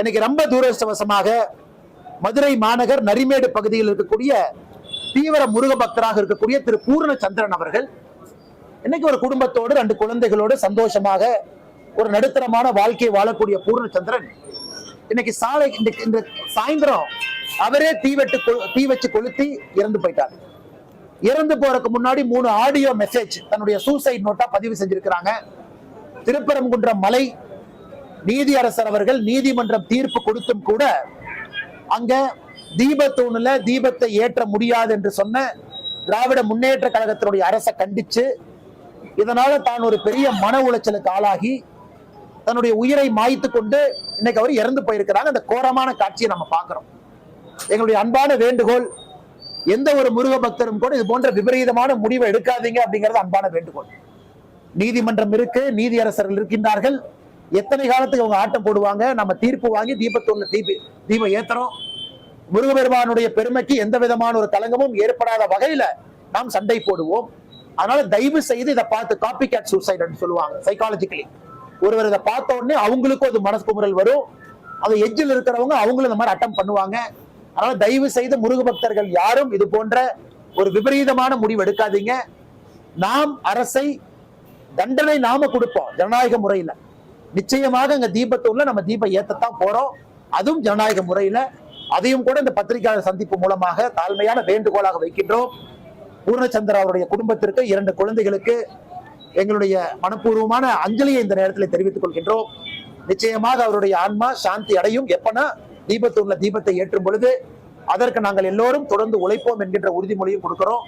எனக்கு ரொம்ப துரதிர்ஷ்டவசமாக மதுரை மாநகர் நரிமேடு பகுதியில் இருக்கக்கூடிய தீவிர முருக பக்தராக இருக்கக்கூடிய திரு பூர்ணச்சந்திரன் அவர்கள் இன்னைக்கு ஒரு குடும்பத்தோடு 2 குழந்தைகளோடு சந்தோஷமாக ஒரு நடுத்தரமான வாழ்க்கையை வாழக்கூடிய பூர்ணச்சந்திரன் இன்னைக்கு சாயந்தரம் அவரே தீ வச்சு கொளுத்தி இறந்து போயிட்டார். இறந்து போறதுக்கு முன்னாடி 3 ஆடியோ மெசேஜ் தன்னுடைய சூசைட் நோட்டா பதிவு செஞ்சிருக்கிறாங்க. திருப்பரங்குன்றம் மலை நீதியரசர் அவர்கள் நீதிமன்றம் தீர்ப்பு கொடுத்தும் கூட அங்க தீபத்தூணுல தீபத்தை ஏற்ற முடியாது என்று சொன்ன திராவிட முன்னேற்ற கழகத்தினுடைய அரசை கண்டிச்சு இதனால தான் ஒரு பெரிய மன உளைச்சலுக்கு ஆளாகி தன்னுடைய உயிரை மாய்த்து கொண்டு இன்னைக்கு அவர் இறந்து போயிருக்கிறாங்க. அந்த கோரமான காட்சியை நம்ம பார்க்கிறோம். எங்களுடைய அன்பான வேண்டுகோள், எந்த ஒரு முருக பக்தரும் கூட இது போன்ற விபரீதமான முடிவை எடுக்காதீங்க அப்படிங்கிறது அன்பான வேண்டுகோள். நீதிமன்றம் இருக்கு, நீதியரசர்கள் இருக்கின்றார்கள். எத்தனை காலத்துக்கு அவங்க ஆட்டம் போடுவாங்க? நம்ம தீர்ப்பு வாங்கி தீபத்தூர்ல தீபம் ஏத்துறோம். முருகபெருமானுடைய பெருமைக்கு எந்த விதமான ஒரு களங்கமும் ஏற்படாத வகையில நாம் சண்டை போடுவோம். அதனால தயவு செய்து இதை பார்த்து காப்பி கேட் சூசைட் சொல்லுவாங்க சைக்காலஜிக்கலி. ஒருவர் இதை பார்த்த உடனே அவங்களுக்கும் அது மனக்குமுறல் வரும். அது எட்ஜில் இருக்கிறவங்க அவங்களும் இந்த மாதிரி அட்டம் பண்ணுவாங்க. அதனால தயவு செய்து முருக பக்தர்கள் யாரும் இது போன்ற ஒரு விபரீதமான முடிவு எடுக்காதீங்க. நாம் அரசை தண்டனை நாம கொடுப்போம் ஜனநாயக முறையில. நிச்சயமாக இங்க தீபத்தூர்ல நம்ம தீபம் ஏத்தத்தான் போறோம், அதுவும் ஜனநாயக முறையில. அதையும் கூட இந்த பத்திரிகையாளர் சந்திப்பு மூலமாக தாழ்மையான வேண்டுகோளாக வைக்கின்றோம். பூர்ணச்சந்திரா அவருடைய குடும்பத்திற்கு 2 குழந்தைகளுக்கு எங்களுடைய மனப்பூர்வமான அஞ்சலியை இந்த நேரத்தில் தெரிவித்துக் கொள்கின்றோம். நிச்சயமாக அவருடைய ஆன்மா சாந்தி அடையும். எப்பனா தீபத்தூர்ல தீபத்தை ஏற்றும் பொழுது அதற்கு நாங்கள் எல்லோரும் தொடர்ந்து உழைப்போம் என்கின்ற உறுதிமொழியும் கொடுக்கிறோம்.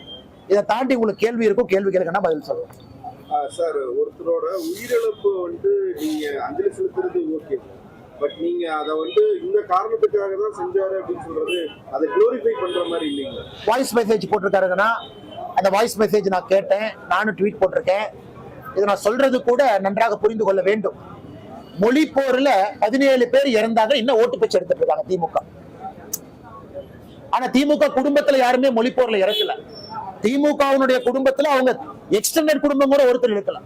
இதை தாண்டி உங்களுக்கு கேள்வி இருக்கும், கேள்வி கேட்கணும்னா பதில் சொல்லுவோம். சார், ஒருத்தரோட உயிரிழப்பு நீங்க அஞ்சலி செலுத்துறது ஓகே, பட் நீங்க அதை இந்த காரணத்துக்காக தான் செஞ்சாரு அப்படின்னு சொல்றது அதை குளோரிஃபை பண்ற மாதிரி இல்லைங்களா? வாய்ஸ் மெசேஜ் போட்டிருக்காருங்கன்னா அந்த வாய்ஸ் மெசேஜ் நான் கேட்டேன், நானும் ட்வீட் போட்டிருக்கேன். இதை நான் சொல்றது கூட நன்றாக புரிந்து கொள்ள வேண்டும். மொழி போர்ல 17 பேர் இறந்தாங்க, இன்னும் ஓட்டு பேச்சு எடுத்துட்டு இருக்காங்க திமுக. ஆனா திமுக குடும்பத்துல யாருமே மொழி போர்ல இறக்கல. திமுகவுடைய குடும்பத்துல அவங்க எக்ஸ்டெண்டட் குடும்பம் கூட ஒருத்தர் இருக்கலாம்.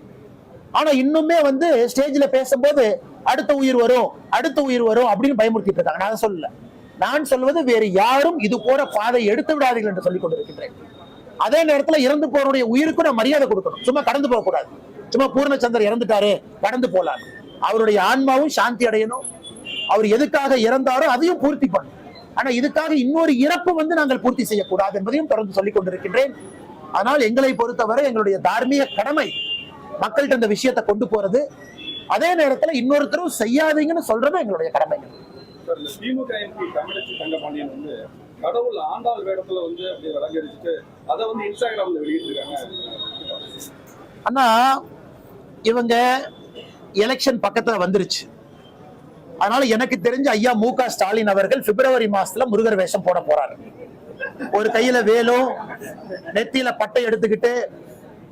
ஆனா இன்னுமே ஸ்டேஜ்ல பேசும்போது அடுத்த உயிர் வரும் அடுத்த உயிர் வரும் அப்படின்னு பயமுறுத்திட்டு இருக்காங்க. நான் சொல்லல, நான் சொல்வது வேறு யாரும் இது போற பாதை எடுத்து விடாதீர்கள் என்று சொல்லிக் கொண்டிருக்கின்றேன். அதே நேரத்துல இறந்து போறவருடைய உயிருக்கு நான் மரியாதை கொடுக்கணும். சும்மா கடந்து போக கூடாது. சும்மா பூர்ணச்சந்தர் இறந்துட்டாரு கடந்து போலாம். அவருடைய ஆன்மாவும் சாந்தி அடையணும். அவர் எதுக்காக இறந்தாரோ அதையும் பூர்த்தி பண்ணும். ஆனா இதுக்காக இன்னொரு இறப்பு நாங்கள் பூர்த்தி செய்யக்கூடாது என்பதையும் தொடர்ந்து சொல்லிக் கொண்டிருக்கின்றேன். ஆனால் எங்களை பொறுத்தவரை எங்களுடைய தார்மீக கடமை மக்கள்கிட்ட இந்த விஷயத்தை கொண்டு போறது, அதே நேரத்தில் இன்னொருத்தரும் செய்யாதீங்கன்னு சொல்றது எங்களுடைய கடமை. திமுக எம்பி தமிழச்சி தங்கபாண்டியன் கடவுள் ஆண்டாள் வேடத்துல அப்படி விளங்கடிச்சுட்டு அதை இன்ஸ்டாகிராம்ல வெளியிட்டிருக்காங்க. ஆனா இவங்க எலெக்ஷன் பக்கத்துல வந்துருச்சு. அதனால எனக்கு தெரிஞ்ச ஐயா மு.க. ஸ்டாலின் அவர்கள் பிப்ரவரி மாசத்துல முருகர் வேஷம் போட போறாரு. ஒரு கையில வேலும் நெத்தியில பட்டை எடுத்துக்கிட்டு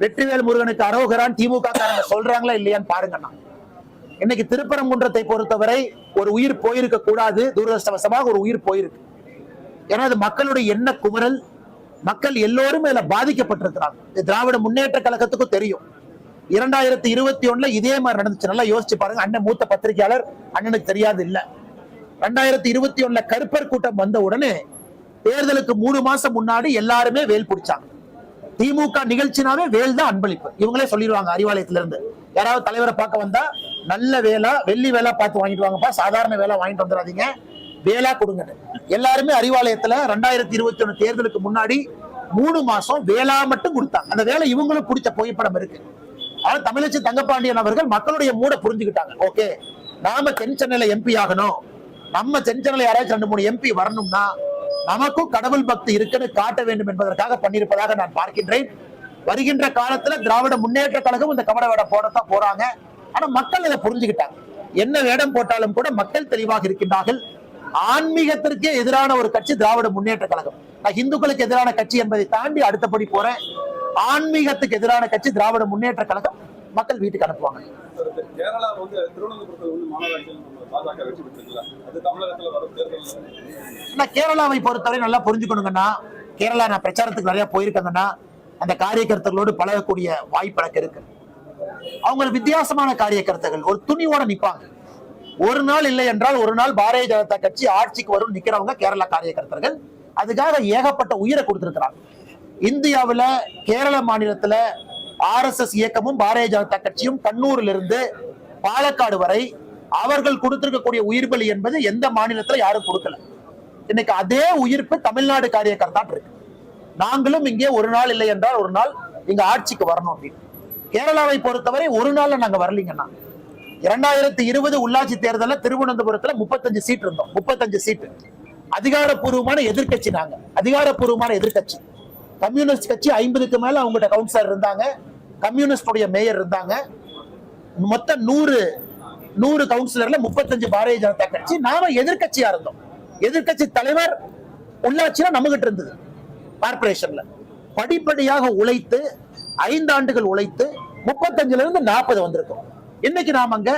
வெற்றிவேல் முருகனுக்கு அரோகரான் திமுக காரங்க சொல்றாங்களா இல்லையான்னு பாருங்கண்ணா. இன்னைக்கு திருப்பரங்குன்றத்தை பொறுத்தவரை ஒரு உயிர் போயிருக்க கூடாது, துரதிர்ஷ்டவசமாக ஒரு உயிர் போயிருக்கு. ஏன்னா அது மக்களுடைய எண்ண குமரல், மக்கள் எல்லோரும் இதுல பாதிக்கப்பட்டிருக்கிறாங்க. திராவிட முன்னேற்ற கழகத்துக்கும் தெரியும். 2021 இதே மாதிரி நடந்துச்சு. நல்லா யோசிச்சு பாருங்க. அண்ணன் மூத்த பத்திரிகையாளர், அண்ணனுக்கு தெரியாது இல்ல. 2021 கருப்பர் கூட்டம் வந்த உடனே தேர்தலுக்கு 3 மாசம் முன்னாடி எல்லாருமே வேல் பிடிச்சாங்க. திமுக நிகழ்ச்சினாவே வேல் தான் அன்பளிப்பு. இவங்களே சொல்லிடுவாங்க அறிவாலயத்துல இருந்து. யாராவது தலைவரை பார்க்க வந்தா நல்ல வேலா வெள்ளி வேலா பார்த்து வாங்கிட்டு வாங்கப்பா, சாதாரண வேலா வாங்கிட்டு வந்துடாதீங்க, வேலா கொடுங்க. எல்லாருமே அறிவாலயத்துல 2021 தேர்தலுக்கு முன்னாடி 3 மாசம் வேலா மட்டும் கொடுத்தாங்க. அந்த வேலை இவங்களும் பிடிச்ச புகைப்படம் இருக்கு. ஆனா தமிழச்சி தங்கபாண்டியன் அவர்கள் மக்களுடைய மூட புரிஞ்சுக்கிட்டாங்க. ஓகே, நாம தென் சென்னையில எம்பி ஆகணும், நம்ம தென் சென்னையில யாராச்சும் 2-3 எம்பி வரணும்னா நமக்கும் கடவுள் பக்தி இருக்குன்னு காட்ட வேண்டும் என்பதற்காக பண்ணியிருப்பதாக நான் பார்க்கின்றேன். வருகின்ற காலத்துல திராவிட முன்னேற்ற கழகம் இந்த கவட வேடம் போடத்தான் போறாங்க. ஆனா மக்கள் இதை புரிஞ்சுக்கிட்டாங்க. என்ன வேடம் போட்டாலும் கூட மக்கள் தெளிவாக இருக்கின்றார்கள். ஆன்மீகத்திற்கே எதிரான ஒரு கட்சி திராவிட முன்னேற்ற கழகம். நான் இந்துக்களுக்கு எதிரான கட்சி என்பதை தாண்டி அடுத்தபடி போறேன். ஆன்மீகத்துக்கு எதிரான கட்சி திராவிட முன்னேற்ற கழகம். மக்கள் வீட்டுக்கு அனுப்புவாங்க. கேரளாவை பொறுத்தவரை நல்லா புரிஞ்சுக்கணுங்கன்னா, கேரளா நான் பிரச்சாரத்துக்கு நிறைய போயிருக்கேங்கன்னா அந்த காரியகர்த்தர்களோடு பழகக்கூடிய வாய்ப்பு எனக்கு இருக்கு. அவங்க வித்தியாசமான காரியகர்த்தர்கள், ஒரு துணிவோட நிப்பாங்க. ஒரு நாள் இல்லை என்றால் ஒரு நாள் பாரதிய ஜனதா கட்சி ஆட்சிக்கு வரும் நிக்கிறவங்க கேரளா காரியகர்த்தர்கள். அதுக்காக ஏகப்பட்ட உயிரை கொடுத்திருக்கிறாங்க. இந்தியாவில் கேரள மாநிலத்துல RSS இயக்கமும் பாரதிய ஜனதா கட்சியும் கண்ணூரில் இருந்து பாலக்காடு வரை அவர்கள் கொடுத்திருக்கக்கூடிய உயிர் பலி என்பது எந்த மாநிலத்துல யாரும் கொடுக்கல. இன்னைக்கு அதே உயிர்ப்பு தமிழ்நாடு காரியகர்த்தான் இருக்கு. நாங்களும் இங்கே ஒரு நாள் இல்லை என்றால் ஒரு நாள் இங்க ஆட்சிக்கு வரணும் அப்படின்னு. கேரளாவை பொறுத்தவரை ஒரு நாள்ல நாங்க வரலீங்கன்னா 2020 உள்ளாட்சி தேர்தலில் திருவனந்தபுரத்துல 35 சீட் இருந்தோம். 35 சீட் அதிகாரப்பூர்வமான எதிர்கட்சி. நாங்க அதிகாரப்பூர்வமான எதிர்கட்சி. கம்யூனிஸ்ட் கட்சி 50க்கு மேல அவங்ககிட்ட கவுன்சிலர் இருந்தாங்க. கம்யூனிஸ்டுடைய மேயர் இருந்தாங்க. மொத்தம் 100 கவுன்சிலர்ல 35 பாரதிய ஜனதா கட்சி. நாம எதிர்கட்சியா இருந்தோம். எதிர்கட்சி தலைவர் உள்ளாட்சியில நம்ம கிட்ட இருந்தது. கார்பரேஷன்ல படிப்படியாக உழைத்து 5 ஆண்டுகள் உழைத்து 35ல இருந்து 40 வந்திருக்கோம். இன்னைக்கு நாம அங்க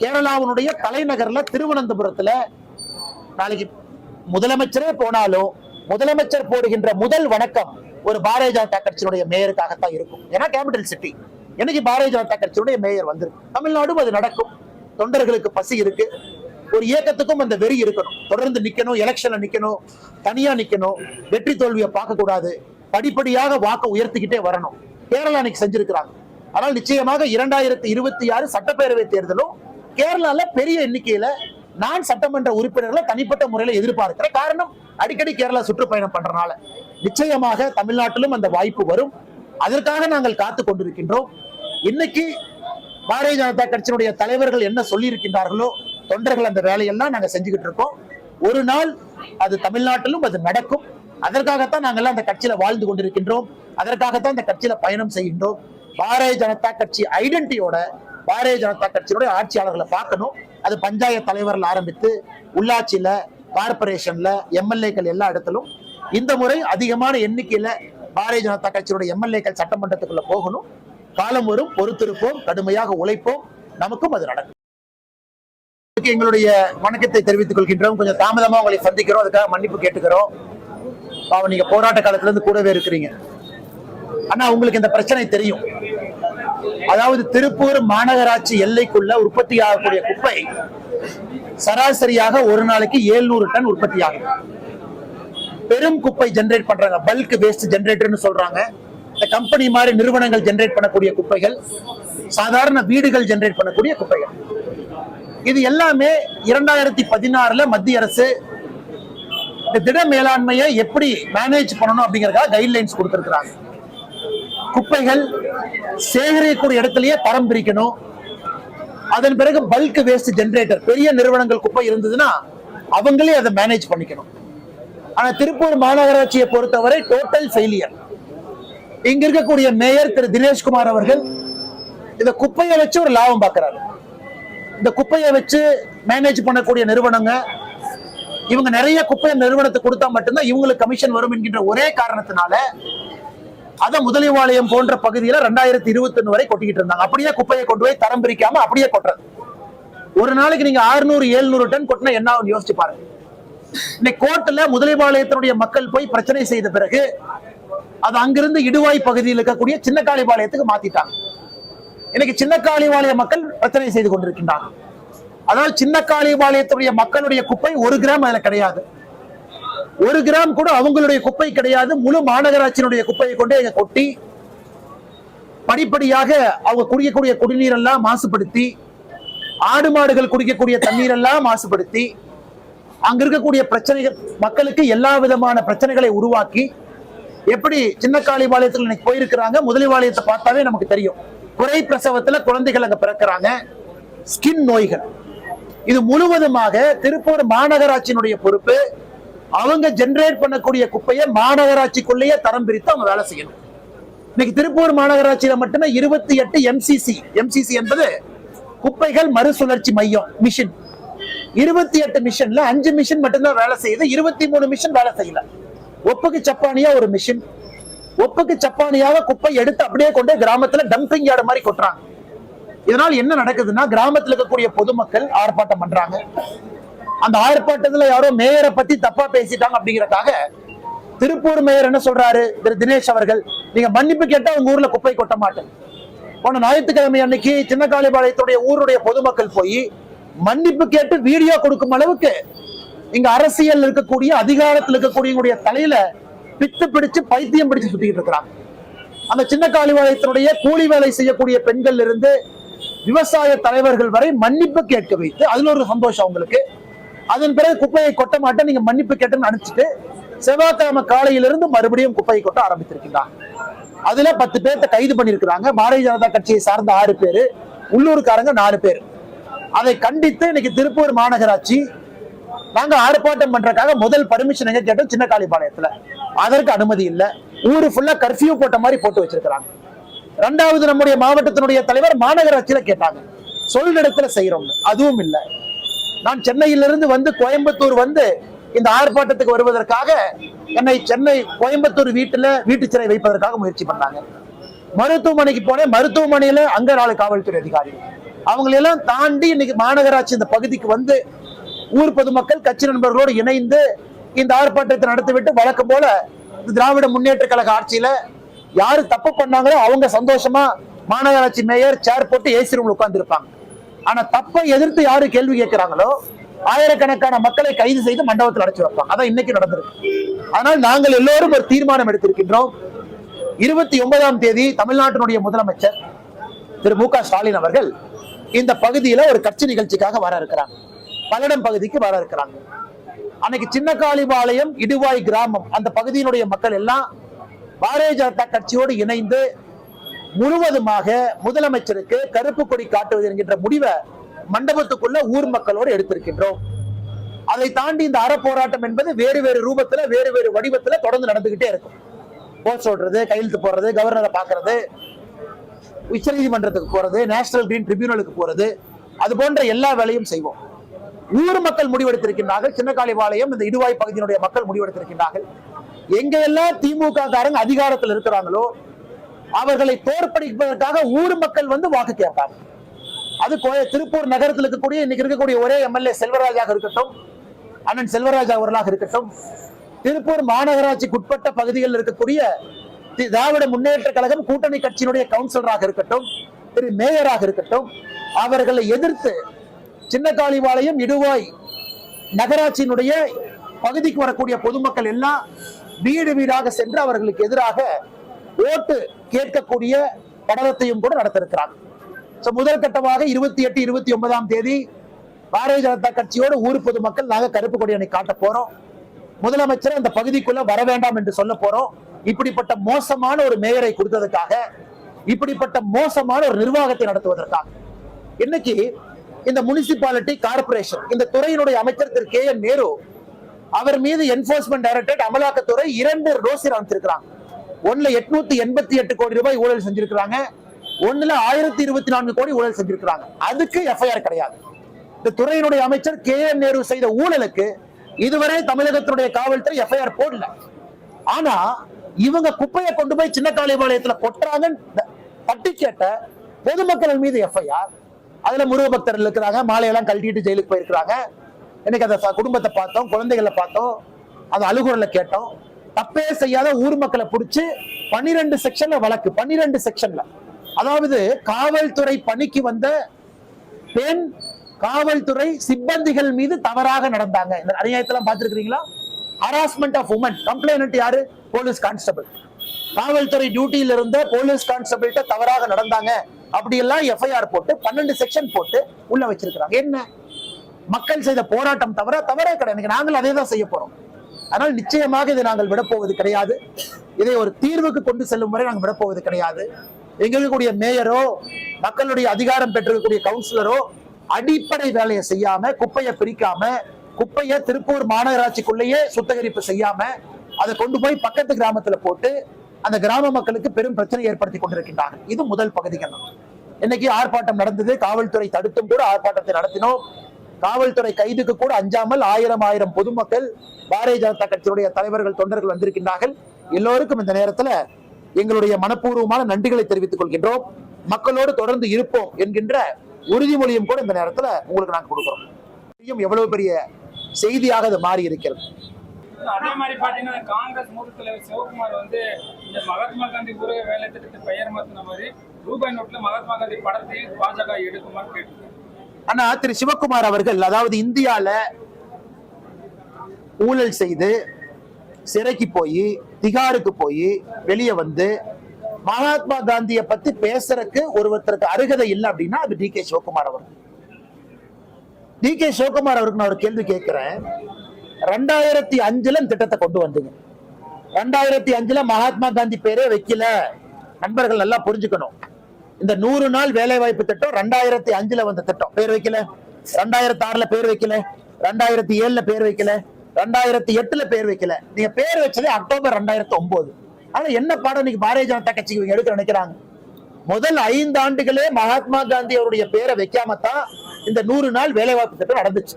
கேரளாவுடைய தலைநகர்ல திருவனந்தபுரத்துல நாளைக்கு முதலமைச்சரே போனாலும் முதலமைச்சர் போடுகின்ற முதல் வணக்கம் ஒரு பாரதிய ஜனதா கட்சியினுடைய மேயருக்காகத்தான் இருக்கும். ஏன்னா கேபிட்டல் சிட்டி. இன்னைக்கு பாரதிய ஜனதா கட்சியுடைய மேயர் வந்திருக்கு. தமிழ்நாடும் அது நடக்கும். தொண்டர்களுக்கு பசி இருக்கு. ஒரு இயக்கத்துக்கும் அந்த வெறி இருக்கணும். தொடர்ந்து நிக்கணும், எலெக்ஷன்ல நிக்கணும், தனியா நிக்கணும், வெற்றி தோல்வியை பார்க்க கூடாது, படிப்படியாக வாக்க உயர்த்திக்கிட்டே வரணும். கேரளா இன்னைக்கு செஞ்சிருக்கிறாங்க. ஆனால் நிச்சயமாக 2026 சட்டப்பேரவை தேர்தலும் கேரளால பெரிய எண்ணிக்கையில நான் சட்டமன்ற உறுப்பினர்களை தனிப்பட்ட முறையில எதிர்பார்க்கிற காரணம் அடிக்கடி கேரளா சுற்றுப்பயணம் பண்றதுனால நிச்சயமாக தமிழ்நாட்டிலும் அந்த வாய்ப்பு வரும். அதற்காக நாங்கள் காத்து கொண்டிருக்கின்றோம். இன்னைக்கு பாரதிய ஜனதா கட்சியினுடைய தலைவர்கள் என்ன சொல்லி இருக்கின்றார்களோ தொண்டர்கள் அந்த வேலையெல்லாம் நாங்க செஞ்சுக்கிட்டு இருக்கோம். ஒரு நாள் அது தமிழ்நாட்டிலும் அது நடக்கும். அதற்காகத்தான் நாங்கள் அந்த கட்சியில வாழ்ந்து கொண்டிருக்கின்றோம். அதற்காகத்தான் அந்த கட்சியில பயணம் செய்கின்றோம். பாரதிய ஜனதா கட்சி ஐடென்டிட்டியோட பாரதிய ஜனதா கட்சியினுடைய ஆட்சியாளர்களை பார்க்கணும். அது பஞ்சாயத்து தலைவர்கள் ஆரம்பித்து உள்ளாட்சியில, கார்பரேஷன்ல, எம்எல்ஏக்கள் எல்லா இடத்திலும் இந்த முறை அதிகமான எண்ணிக்கையில பாரதிய ஜனதா கட்சியினுடைய எம்எல்ஏக்கள் சட்டமன்றத்துக்குள்ள போகணும். காலம் வரும், பொறுத்திருப்போம், கடுமையாக உழைப்போம், நமக்கும் அது நடக்கும். எங்களுடைய வணக்கத்தை தெரிவித்துக் கொள்கின்றோம். கொஞ்சம் தாமதமா உங்களை சந்திக்கிறோம், அதுக்காக மன்னிப்பு கேட்டுக்கிறோம். நீங்க போராட்ட காலத்துல இருந்து கூடவே இருக்கிறீங்க. ஆனா உங்களுக்கு இந்த பிரச்சனை தெரியும். அதாவது திருப்பூர் மாநகராட்சி எல்லைக்குள்ள உற்பத்தி ஆகக்கூடிய குப்பை சராசரியாக ஒரு நாளைக்கு 700 டன் உற்பத்தி ஆகும். பெரும் குப்பை ஜெனரேட் பண்றாங்க, பல்க் வேஸ்ட் ஜெனரேட்டர்னு சொல்றாங்க. இந்த கம்பெனி மாதிரி நிறுவனங்கள் ஜெனரேட் பண்ணக்கூடிய குப்பைகள், சாதாரண வீடுகள் ஜெனரேட் பண்ணக்கூடிய குப்பைகள், இது எல்லாமே 2016 மத்திய அரசு இந்த திட மேலாண்மையை எப்படி மேனேஜ் பண்ணணும் அப்படிங்கறதுக்காக கைட்லைன்ஸ் கொடுத்திருக்கிறாங்க. குப்பைகள் சேகரிக்கக்கூடிய இடத்திலேயே தரம் பிரிக்கணும். அதன் பிறகு பல்க் வேஸ்ட் ஜெனரேட்டர், பெரிய நிறுவனங்கள் குப்பை இருந்ததுன்னா அவங்களே அதை மேனேஜ் பண்ணிக்கணும். ஆனா திருப்பூர் மாநகராட்சியை பொறுத்தவரை டோட்டல் ஃபெயிலியர். இங்க இருக்கக்கூடிய மேயர் திரு தினேஷ்குமார் அவர்கள் இந்த குப்பையை வச்சு ஒரு லாபம் பார்க்கிறாரு. இந்த குப்பையை வச்சு மேனேஜ் பண்ணக்கூடிய நிறுவனங்க இவங்க நிறைய குப்பை நிறுவனத்துக்கு கொடுத்தா மட்டும்தான் இவங்களுக்கு கமிஷன் வரும் என்கின்ற ஒரே காரணத்தினால அதை முதலிவாளையம் போன்ற பகுதியில 2021 வரை கொட்டிக்கிட்டு இருந்தாங்க. அப்படியே குப்பையை கொண்டு போய் தரம் பிரிக்காம அப்படியே கொட்டுறது. ஒரு நாளைக்கு நீங்க 600-700 டன் கொட்டினா என்ன யோசிச்சு பாருங்க. இன்னைக்கு கோர்ட்ல முதலிவாளையத்தினுடைய மக்கள் போய் பிரச்சனை செய்த பிறகு அது அங்கிருந்து இடுவாய் பகுதியில் இருக்கக்கூடிய சின்னக்காளிபாளையத்துக்கு மாத்திட்டாங்க. இன்னைக்கு சின்னக்காளிபாளைய மக்கள் பிரச்சனை செய்து கொண்டிருக்கின்றாங்க. அதாவது சின்னக்காளிபாளையத்துடைய மக்களுடைய குப்பை 1 கிராம் அதுல கிடையாது. 1 கிராம் கூட அவங்களுடைய குப்பை கிடையாது. முழு மாநகராட்சியினுடைய குப்பையை கொண்டு எங்க கொட்டி படிப்படியாக அவங்க குடிக்கக்கூடிய குடிநீர் எல்லாம் மாசுபடுத்தி, ஆடு மாடுகள் குடிக்கக்கூடிய தண்ணீர் எல்லாம் மாசுபடுத்தி, அங்க இருக்கக்கூடிய பிரச்சனைகள், மக்களுக்கு எல்லா விதமான பிரச்சனைகளை உருவாக்கி, எப்படி சின்னக்காளிபாளையத்தில் இன்னைக்கு போயிருக்கிறாங்க. முதலிவாளையத்தை பார்த்தாவே நமக்கு தெரியும். குறை பிரசவத்துல குழந்தைகள் அங்க பிறக்கிறாங்க. ஸ்கின் நோய்கள். இது முழுவதுமாக திருப்பூர் மாநகராட்சியினுடைய பொறுப்பு. அவங்க ஜெனரேட் பண்ணக்கூடிய குப்பையை மாநகராட்சிக்குள்ளேயே தரம் பிரித்து அவங்க வேலை செய்யணும். இன்னைக்கு திருப்பூர் மாநகராட்சியில மட்டுமே 28 எம்சிசி என்பது குப்பைகள் மறுசுழற்சி மையம் மிஷின். 28 மிஷின்ல 5 மிஷின் மட்டும்தான் வேலை செய்யுது. 23 மிஷின் வேலை செய்யல. ஒப்புக்கு சப்பானியா ஒரு மிஷின், ஒப்புக்கு சப்பானியாக குப்பை எடுத்து அப்படியே கொண்டு கிராமத்துல டம்பிங் யார்டு மாதிரி கொட்டுறாங்க. இதனால் என்ன நடக்குதுன்னா, கிராமத்தில் இருக்கக்கூடிய பொதுமக்கள் ஆர்ப்பாட்டம் பண்றாங்க. அந்த ஆர்ப்பாட்டத்துல யாரோ மேயரை பத்தி தப்பா பேசிட்டாங்க அப்படிங்கறதுக்காக திருப்பூர் மேயர் என்ன சொல்றாரு, திரு தினேஷ் அவர்கள், நீங்க மன்னிப்பு கேட்டா உங்க ஊர்ல குப்பை கொட்ட மாட்டேன். போன ஞாயிற்றுக்கிழமை அன்னைக்கு சின்னக்காளிபாளையத்துடைய ஊருடைய பொதுமக்கள் போய் மன்னிப்பு கேட்டு வீடியோ கொடுக்கும் அளவுக்கு இங்க அரசியல் இருக்கக்கூடிய அதிகாரத்தில் இருக்கக்கூடிய தலையில பித்து பிடிச்சு பைத்தியம் பிடிச்சு சுத்திக்கிட்டு இருக்கிறாங்க. அந்த சின்ன காளிவாளையத்தினுடைய கூலி வேலை செய்யக்கூடிய பெண்கள் இருந்து விவசாய தலைவர்கள் வரை மன்னிப்பு கேட்க வைத்து அதுல ஒரு சந்தோஷம் அவங்களுக்கு. அதன் பிறகு குப்பையை கொட்ட மாட்டேன் நீங்க மன்னிப்பு கேட்டுன்னு அனுப்பிச்சிட்டு செவ்வாய்க்கிழமை காலையிலிருந்து மறுபடியும் குப்பையை கொட்ட ஆரம்பித்திருக்கிறாங்க. அதுல 10 பேர்த்த கைது பண்ணிருக்கிறாங்க. பாரதிய ஜனதா கட்சியை சார்ந்த 6 பேரு, உள்ளூர்காரங்க 4 பேர். அதை கண்டித்து இன்னைக்கு திருப்பூர் மாநகராட்சி நாங்க ஆர்ப்பாட்டம் பண்றதுக்காக முதல் பர்மிஷன் எங்க கேட்டோம், சின்ன காளிபாளையத்துல. அதற்கு அனுமதி இல்ல. ஊரு ஃபுல்லா கர்ஃபியூ போட்ட மாதிரி போட்டு வச்சிருக்கிறாங்க. 2வது நம்முடைய மாவட்டத்தினுடைய தலைவர் மாநகராட்சியில கேட்டாங்க, சொல் இடத்துல செய்யறோம், அதுவும் இல்லை. நான் சென்னையிலிருந்து வந்து கோயம்புத்தூர் வந்து இந்த ஆர்ப்பாட்டத்துக்கு வருவதற்காக என்னை சென்னை கோயம்புத்தூர் வீட்டு சிறை வைப்பதற்காக முயற்சி பண்ணாங்க. மருத்துவமனைக்கு போனேன், மருத்துவமனையில அங்க 4 காவல்துறை அதிகாரிகள். அவங்களெல்லாம் தாண்டி இன்னைக்கு மாநகராட்சி இந்த பகுதிக்கு வந்து ஊர் பொதுமக்கள் கட்சி நண்பர்களோடு இணைந்து இந்த ஆர்ப்பாட்டத்தை நடத்திவிட்டு வழக்கம் போல திராவிட முன்னேற்ற கழக ஆட்சியில யாரு தப்பு பண்ணாங்களோ அவங்க சந்தோஷமா மாநகராட்சி மேயர் சேர் போட்டு ஏசி ரூம்ல உட்கார்ந்து இருப்பாங்க. ஆனா தப்பை எதிர்த்து யாரு கேள்வி கேட்கிறாங்களோ ஆயிரக்கணக்கான மக்களை கைது செய்து மண்டபத்தில் அடைச்சு வைப்பாங்க. அதான் இன்னைக்கு நடந்திருக்கு. அதனால் நாங்கள் எல்லோரும் ஒரு தீர்மானம் எடுத்திருக்கின்றோம். 29ஆம் தேதி தமிழ்நாட்டினுடைய முதலமைச்சர் திரு மு.க. ஸ்டாலின் அவர்கள் இந்த பகுதியில ஒரு கட்சி நிகழ்ச்சிக்காக வர இருக்கிறாங்க. பல்லடம் பகுதிக்கு வர இருக்கிறாங்க. அன்னைக்கு சின்ன காளிபாளையம் இடுவாய் கிராமம் அந்த பகுதியினுடைய மக்கள் எல்லாம் பாரதிய ஜனதா கட்சியோடு இணைந்து முழுவதுமாக முதலமைச்சருக்கு கருப்பு கொடி காட்டுவது என்கின்ற முடிவை மண்டபத்துக்குள்ள ஊர் மக்களோடு எடுத்திருக்கின்றோம். அதை தாண்டி இந்த அறப்போராட்டம் என்பது வேறு வேறு ரூபத்துல வேறு வேறு வடிவத்துல தொடர்ந்து நடந்துகிட்டே இருக்கும். போஸ்ட் ஓடுறது, கையெழுத்து போடுறது, கவர்னரை பாக்குறது, உச்ச நீதிமன்றத்துக்கு போறது, நேஷனல் கிரீன் ட்ரிபியூனலுக்கு போறது, அது போன்ற எல்லா வேலையும் செய்வோம். ஊர் மக்கள் முடிவெடுத்திருக்கின்றார்கள். சின்ன காளிபாளையம் இந்த இடுவாய் பகுதியினுடைய மக்கள் முடிவெடுத்திருக்கின்றார்கள். எங்க எல்லாம் திமுக காரங்க அதிகாரத்தில் இருக்கிறாங்களோ அவர்களை தோற்கடிப்பதற்காக ஊர் மக்கள் வந்து வாக்கு கேட்பாங்க. அது திருப்பூர் நகரத்தில் இருக்கக்கூடிய இன்னைக்கு இருக்கக்கூடிய ஒரே எம்எல்ஏ செல்வராஜாக இருக்கட்டும், அண்ணன் செல்வராஜ் அவர்களாக இருக்கட்டும், திருப்பூர் மாநகராட்சிக்கு உட்பட்ட பகுதிகளில் இருக்கக்கூடிய திராவிட முன்னேற்ற கழகம் கூட்டணி கட்சியினுடைய கவுன்சிலராக இருக்கட்டும், திரு மேயராக இருக்கட்டும், அவர்களை எதிர்த்து சின்ன காளிபாளையம் இடுவாய் நகராட்சியினுடைய பகுதிக்கு வரக்கூடிய பொதுமக்கள் எல்லாம் வீடு வீடாக சென்று அவர்களுக்கு எதிராக ஓட்டு கேட்கக்கூடிய படலத்தையும் கூட நடத்திருக்கிறாங்க. முதல் கட்டமாக 28, 29ஆம் தேதி பாரதிய ஜனதா கட்சியோடு ஊர் பொதுமக்கள் நாங்க கருப்பு கொடி அணை காட்ட போறோம். முதலமைச்சர் அந்த பகுதிக்குள்ள வர வேண்டாம் என்று சொல்ல போறோம். இப்படிப்பட்ட மோசமான ஒரு மேயரை கொடுத்ததுக்காக, இப்படிப்பட்ட மோசமான ஒரு நிர்வாகத்தை நடத்துவதற்காக இன்னைக்கு இந்த முனிசிபாலிட்டி கார்பரேஷன் இந்த துறையினுடைய அமைச்சர் திரு கே என் நேரு அவர் மீது என்போர்ஸ்மெண்ட் டைரக்டரேட் அமலாக்கத்துறை 2 நோட்டீஸ் அனுப்பிச்சிருக்காங்க. ஒண்ணுல 888 கோடி ரூபாய் ஊழல் செஞ்சிருக்காங்க, ஒண்ணுல 1024 கோடி ஊழல் செஞ்சிருக்காங்க. அதுக்கு எஃப்ஐஆர் கிடையாது. இந்த துறையினுடைய அமைச்சர் கே என் நேரு செய்த ஊழலுக்கு இதுவரை தமிழகத்தினுடைய காவல்துறை எஃப்ஐஆர் போடல. ஆனா இவங்க குப்பையை கொண்டு போய் சின்ன காளிபாளையத்துல கொட்டுறாங்க பட்டி கேட்ட பொதுமக்கள் மீது எஃப்ஐஆர். அதுல முருக பக்தர்கள் இருக்கிறாங்க, மாலையெல்லாம் கழட்டிட்டு ஜெயிலுக்கு போயிருக்கிறாங்க. இன்னைக்கு அந்த குடும்பத்தை பார்த்தோம், குழந்தைகளை பார்த்தோம், அந்த அழுகுறல கேட்டோம். தப்பே செய்யாத ஊர் மக்களை பிடிச்சு 12 செக்ஷன்ல வழக்கு, 12 செக்ஷன்ல. அதாவது காவல்துறை பணிக்கு வந்த பெண் காவல்துறை சிப்பந்திகள் மீது தவறாக நடந்தாங்க. இந்த அநியாயத்தெல்லாம் பார்த்திருக்கீங்களா? ஹராஸ்மெண்ட் ஆஃப் உமன் கம்ப்ளைண்ட் யாரு? Police constable. காவல்துறை டியூட்டியில இருந்த போலீஸ் கான்ஸ்டபிள்கிட்ட தவறாக நடந்தாங்க அப்படி எல்லாம் எஃப்ஐஆர் போட்டு 12 செக்ஷன் போட்டு உள்ள வச்சிருக்கிறாங்க. என்ன மக்கள் செய்த போராட்டம் தவறே கிடையாது. நாங்கள் அதே தான் செய்ய போறோம். அதனால் நிச்சயமாக இதை நாங்கள் விடப்போவது கிடையாது. இதை ஒரு தீர்வுக்கு கொண்டு செல்லும் வரை நாங்கள் விடப்போவது கிடையாது. எங்களுடைய மேயரோ மக்களுடைய அதிகாரம் பெற்றிருக்கக்கூடிய கவுன்சிலரோ அடிப்படை வேலையை செய்யாம, குப்பையை பிரிக்காம, குப்பையை திருப்பூர் மாநகராட்சிக்குள்ளேயே சுத்திகரிப்பு செய்யாம அதை கொண்டு போய் பக்கத்து கிராமத்துல போட்டு அந்த கிராம மக்களுக்கு பெரும் பிரச்சனை ஏற்படுத்தி கொண்டிருக்கின்றார்கள். இது முதல் பகுதிகள். இன்னைக்கு ஆர்ப்பாட்டம் நடந்தது, காவல்துறை தடுத்தும் கூட ஆர்ப்பாட்டத்தை நடத்தினோம். காவல்துறை கைதுக்கு கூட அஞ்சாமல் ஆயிரம் பொதுமக்கள், பாரதிய ஜனதா கட்சியுடைய தலைவர்கள், தொண்டர்கள் வந்திருக்கின்றார்கள். எல்லோருக்கும் இந்த நேரத்தில் எங்களுடைய மனப்பூர்வமான நன்றிகளை தெரிவித்துக் கொள்கின்றோம். மக்களோடு தொடர்ந்து இருப்போம் என்கின்ற உறுதிமொழியும் கூட இந்த நேரத்தில் உங்களுக்கு நாங்கள் கொடுக்கிறோம். எவ்வளவு பெரிய செய்தியாக அது மாறி இருக்கிறது. அதே மாதிரி பாத்தீங்கன்னா காங்கிரஸ் மூத்த தலைவர் சிவகுமார் வந்து இந்த மகாத்மா காந்தி ஊரக வேலை திட்டத்தை பெயர் மாத்தின மாதிரி ரூபாய் நோட்ல மகாத்மா காந்தி படத்தை பாஜக எடுக்குமாறு கேட்டு ஆனா திரு சிவகுமார் அவர்கள், அதாவது இந்தியால ஊழல் செய்து சிறைக்கு போய் திகாருக்கு போய் வெளியே வந்து மகாத்மா காந்தியை பத்தி பேசுறதுக்கு ஒருத்தருக்கு அருகதை இல்லை அப்படின்னா அது டி கே சிவகுமார் அவர்கள். டி கே சிவகுமார் அவருக்கு நான் ஒரு கேள்வி கேட்கிறேன். 2005 திட்டத்தை கொண்டு வந்தீங்க. 2005 மகாத்மா காந்தி பேரே வைக்கல. நண்பர்கள் நல்லா புரிஞ்சுக்கணும். இந்த 100 நாள் வேலை வாய்ப்பு திட்டம் 2005 வந்த திட்டம். பேர் வைக்கல. 2006 பேர் வைக்கல. 2007 பேர் வைக்கல. 2008 பேர் வைக்கல. நீங்க பேர் வச்சதே அக்டோபர் 2009. ஆனா என்ன பாடம் இன்னைக்கு பாரதிய ஜனதா கட்சிக்கு எடுக்க நினைக்கிறாங்க? முதல் 5 ஆண்டுகளே மகாத்மா காந்தி அவருடைய பேரை வைக்காமத்தான் இந்த 100 நாள் வேலை வாய்ப்பு திட்டம் நடந்துச்சு.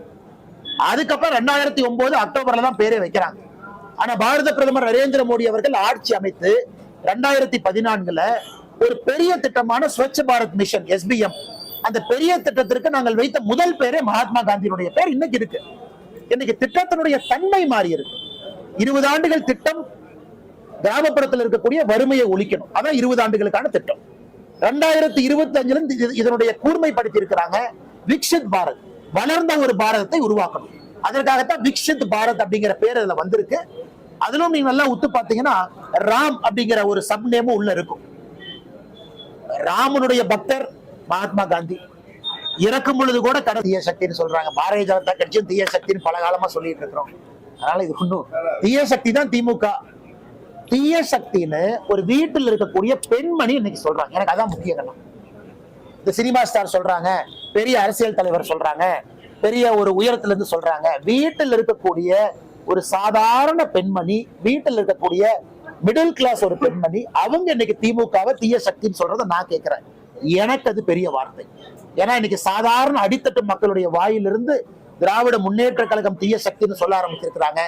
அதுக்கப்புறம் 2009 அக்டோபர்ல தான் பேரே வைக்கிறாங்க. ஆனா பாரத பிரதமர் நரேந்திர மோடி அவர்கள் ஆட்சி அமைத்து 2014 ஒரு பெரிய திட்டமான ஸ்வச் பாரத் மிஷன் SBM, அந்த பெரிய திட்டத்திற்கு நாங்கள் வைத்த முதல் பேரே மகாத்மா காந்தியினுடைய பேர் இன்னைக்கு இருக்கு. இன்னைக்கு திட்டத்தினுடைய தன்மை மாறி இருக்கு. 20 ஆண்டுகள் திட்டம் கிராமப்புறத்தில் இருக்கக்கூடிய வறுமையை ஒழிக்கணும். அதான் 20 ஆண்டுகளுக்கான திட்டம். 2025 இதனுடைய கூர்மைப்படுத்தி இருக்கிறாங்க. விக்ஷித் பாரத், வளர்ந்த ஒரு பாரதத்தை உருவாக்கணும். அதற்காகத்தான் விக்ஷித் பாரத் அப்படிங்கிற பேர் அதுல வந்திருக்கு. அதிலும் நீங்க நல்லா உத்து பாத்தீங்கன்னா ராம் அப்படிங்கிற ஒரு சப் நேமும் உள்ள இருக்கும். ராமனுடைய பக்தர் மகாத்மா காந்தி. இறக்கும் பொழுது கூட தீய சக்தின்னு சொல்றாங்க. பாரதிய ஜனதா கட்சியும் தீய சக்தின்னு பல காலமா சொல்லிட்டு இருக்கிறோம். அதனால இது ஒண்ணும் தீய சக்தி தான் திமுக. தீய சக்தின்னு ஒரு வீட்டில் இருக்கக்கூடிய பெண்மணி இன்னைக்கு சொல்றாங்க. எனக்கு அதான் முக்கியம். இந்த சினிமா ஸ்டார் சொல்றாங்க, பெரிய அரசியல் தலைவர் சொல்றாங்க, பெரிய ஒரு உயரத்துல இருந்து சொல்றாங்க. வீட்டில் இருக்கக்கூடிய ஒரு சாதாரண பெண்மணி, வீட்டில் இருக்கக்கூடிய மிடில் கிளாஸ் ஒரு பெண்மணி, அவங்க இன்னைக்கு திமுகவை தீய சக்தின்னு சொல்றதை நான் கேட்கிறேன். எனக்கு அது பெரிய வார்த்தை. ஏன்னா இன்னைக்கு சாதாரண அடித்தட்டு மக்களுடைய வாயிலிருந்து திராவிட முன்னேற்ற கழகம் தீய சக்தின்னு சொல்ல ஆரம்பிச்சிருக்கிறாங்க.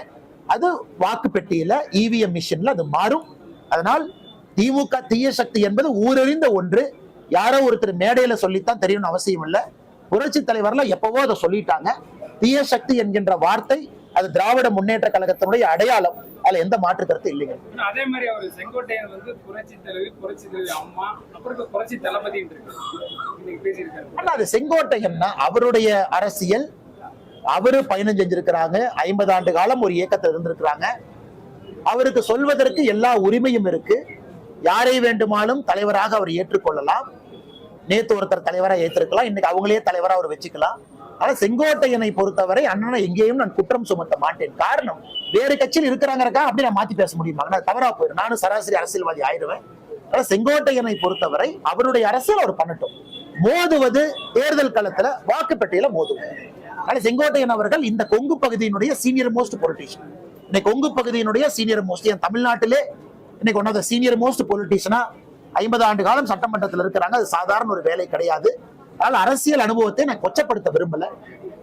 அது வாக்கு பெட்டியில EVM மிஷின்ல அது மாறும். அதனால் திமுக தீய சக்தி என்பது ஊரறிந்த ஒன்று. யாரோ ஒருத்தர் மேடையில சொல்லித்தான் தெரியணும்னு அவசியம் இல்லை. புரட்சி தலைவர்லாம் எப்பவோ அதை சொல்லிட்டாங்க. தீய சக்தி என்கின்ற வார்த்தை அது திராவிட முன்னேற்ற கழகத்தினுடைய அடையாளம். அதுல எந்த மாற்று கருத்து இல்லைங்க. அதே மாதிரி அவர் செங்கோட்டையன் வந்து புரட்சி தலைவி அம்மா, அப்புறம் புரட்சி தளபதி பேசியிருக்காரு. ஆனா அது செங்கோட்டையன்னா அவருடைய அரசியல். அவரு பயணம் செஞ்சிருக்கிறாங்க. 50 ஆண்டு காலம் ஒரு இயக்கத்தில் இருந்திருக்கிறாங்க. அவருக்கு சொல்வதற்கு எல்லா உரிமையும் இருக்கு. யாரை வேண்டுமானும் தலைவராக அவர் ஏற்றுக்கொள்ளலாம். நேத்து ஒருத்தர் தலைவராக ஏற்றிருக்கலாம், இன்னைக்கு அவங்களே தலைவராக அவர் வச்சுக்கலாம். ஆனா செங்கோட்டையனை பொறுத்தவரை அண்ணனை எங்கேயும் நான் குற்றம் சுமத்த மாட்டேன். காரணம், வேறு கட்சியில் இருக்கிறாங்கிறக்கா அப்படி நான் மாத்தி பேச முடியுமா? நான் தவறா போயிடும். நானும் சராசரி அரசியல்வாதி ஆயிடுவேன். ஆனா செங்கோட்டையனை பொறுத்தவரை அவருடைய அரசியல் அவர் பண்ணட்டும். மோதுவது தேர்தல் களத்துல வாக்குப்பட்டியல மோதுவது. அதனால செங்கோட்டையன் அவர்கள் இந்த கொங்கு பகுதியினுடைய சீனியர் மோஸ்ட் பொலிட்டீஷியன். இன்னைக்கு கொங்கு பகுதியினுடைய சீனியர் மோஸ்ட், என் தமிழ்நாட்டிலே இன்னைக்கு one of the senior most பொலிட்டீஷியனா 50 ஆண்டு காலம் சட்டமன்றத்தில் இருக்கிறாங்க. அது சாதாரண ஒரு வேலை கிடையாது. அதனால அரசியல் அனுபவத்தை நான் கொச்சப்படுத்த விரும்பல.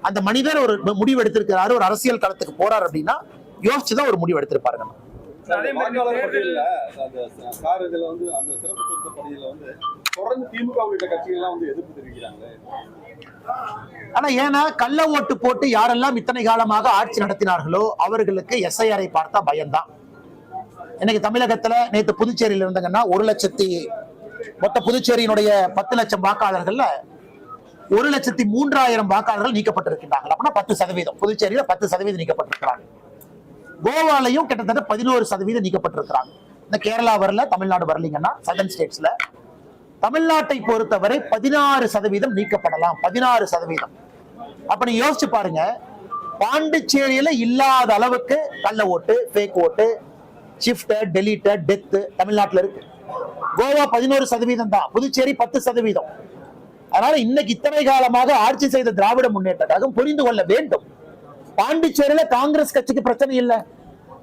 அந்த மனிதர் ஒரு முடிவு எடுத்திருக்கிறாரு, ஒரு அரசியல் களத்துக்கு போறாரு அப்படின்னா யோசிச்சுதான் ஒரு முடிவு எடுத்திருப்பாருங்க. தொடர்ந்து திமுக உள்ளிட்ட கட்சிகள்லாம் வந்து எதிர்ப்பு தெரிவிக்கிறாங்க. ஆனா ஏன்னா கள்ள ஓட்டு போட்டு யாரெல்லாம் இத்தனை காலமாக ஆட்சி நடத்தினார்களோ அவர்களுக்கு SIR பார்த்தா பயம்தான். இன்னைக்கு தமிழகத்துல நேற்று புதுச்சேரியில இருந்தாங்கன்னா 1 லட்சத்தி மொத்த புதுச்சேரியினுடைய 10 லட்சம் வாக்காளர்கள்ல 1,03,000 வாக்காளர்கள் நீக்கப்பட்டிருக்கிறாங்க. அப்படின்னா 10%. புதுச்சேரியில 10% நீக்கப்பட்டிருக்கிறாங்க. கோவாலையும் கிட்டத்தட்ட 11% நீக்கப்பட்டிருக்கிறாங்க. இந்த கேரளா வரல, தமிழ்நாடு வரலீங்கன்னா சதர்ன் ஸ்டேட்ஸ்ல. தமிழ்நாட்டை பொறுத்தவரை 16% நீக்கப்படலாம். 16%. அப்ப நீ யோசிச்சு பாருங்க, பாண்டிச்சேரியில இல்லாத அளவுக்கு கள்ள ஓட்டு, ஃபேக் ஓட்டு, ஷிஃப்டட், டெலீட்டட், டெத் தமிழ்நாட்டில் இருக்கு. கோவா 11% தான், புதுச்சேரி 10%. அதனால இன்னைக்கு இத்தனை காலமாக ஆட்சி செய்த திராவிட முன்னேற்ற கழகம் புரிந்து கொள்ள வேண்டும். பாண்டிச்சேரியில காங்கிரஸ் கட்சிக்கு பிரச்சனை இல்லை.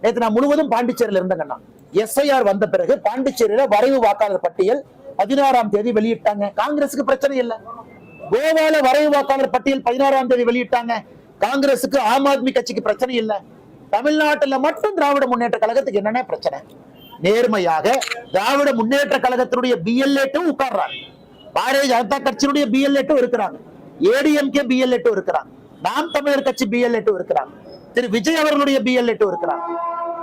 நேற்று நான் முழுவதும் பாண்டிச்சேரியில இருந்தேங்கன்னா SIR வந்த பிறகு பாண்டிச்சேரியில வரைவு வாக்காளர் பட்டியல் 16ஆம் தேதி வெளியிட்டாங்க. காங்கிரஸுக்கு பிரச்சனை இல்லை. கோவால வரைவு வாக்காளர் பட்டியல் 16ஆம் தேதி வெளியிட்டாங்க. காங்கிரஸுக்கு, ஆம் ஆத்மி கட்சிக்கு பிரச்சனை இல்லை. தமிழ்நாட்டுல மட்டும் திராவிட முன்னேற்ற கழகத்துக்கு என்னென்ன பிரச்சனை? நேர்மையாக திராவிட முன்னேற்ற கழகத்தினுடைய BLA உட்கார்றாங்க. பாரதிய ஜனதா கட்சியினுடைய BLA இருக்கிறாங்க. ADMK BLA இருக்கிறாங்க. நாம் தமிழர் கட்சி BLA இருக்கிறாங்க. திரு விஜய் அவர்களுடைய BLA இருக்கிறாங்க.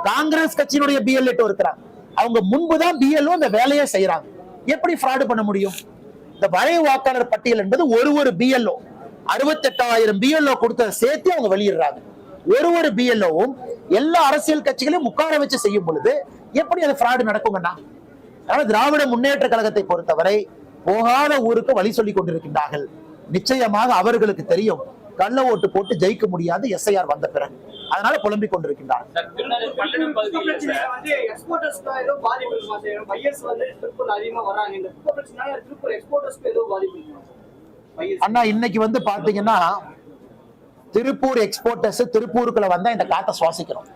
காங்கிரஸ் கட்சியினுடைய BLA இருக்கிறாங்க. அவங்க முன்புதான் BLO அந்த வேலையை செய்யறாங்க. எப்படி ஃப்ராடு பண்ண முடியும்? இந்த வரைவு வாக்காளர் பட்டியல் என்பது ஒரு BLO 68,000 BLO கொடுத்ததை சேர்த்து அவங்க வெளியிடுறாங்க. ஒரு BLOவும் எல்லா அரசியல் கட்சிகளையும் உட்கார வச்சு செய்யும் பொழுது எப்படி அது ஃப்ராடு நடக்குங்கண்ணா? அதனால திராவிட முன்னேற்ற கழகத்தை பொறுத்தவரை போகாத ஊருக்கு வழி சொல்லி கொண்டிருக்கின்றார்கள். நிச்சயமாக அவர்களுக்கு தெரியும் கள்ள ஓட்டு போட்டு ஜெயிக்க முடியாது SIR வந்த பிறகு. அதனால புலம்பிக் கொண்டிருக்கின்றார். அண்ணா இன்னைக்கு வந்து பாத்தீங்கன்னா திருப்பூர் எக்ஸ்போர்ட்டர்ஸ் திருப்பூருக்குள்ள வந்தா இந்த காத்தை சுவாசிக்கிறோம்.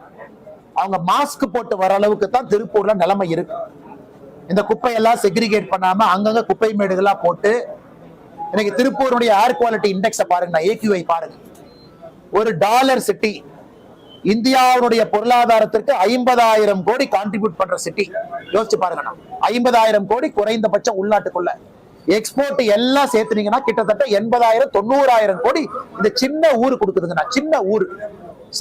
அவங்க மாஸ்க் போட்டு வர அளவுக்கு தான் திருப்பூர்ல நிலைமை இருக்கு. இந்த குப்பையெல்லாம் செக்ரிகேட் பண்ணாம அங்கங்க குப்பை மேடுகளா போட்டு இன்னைக்கு திருப்பூருடைய ஏர் குவாலிட்டி இண்டெக்ஸை பாருங்க, AQI பாருங்க. ஒரு டாலர் சிட்டி, இந்தியாவுடைய பொருளாதாரத்திற்கு 50,000 கோடி கான்ட்ரிபியூட் பண்ற சிட்டி. யோசிச்சு பாருங்க, 50,000 கோடி குறைந்தபட்சம் உள்நாட்டுக்குள்ள. எக்ஸ்போர்ட் எல்லாம் சேர்த்துனீங்கன்னா கிட்டத்தட்ட 80,000 90,000 கோடி இந்த சின்ன ஊரு கொடுக்குதுங்கண்ணா. சின்ன ஊரு,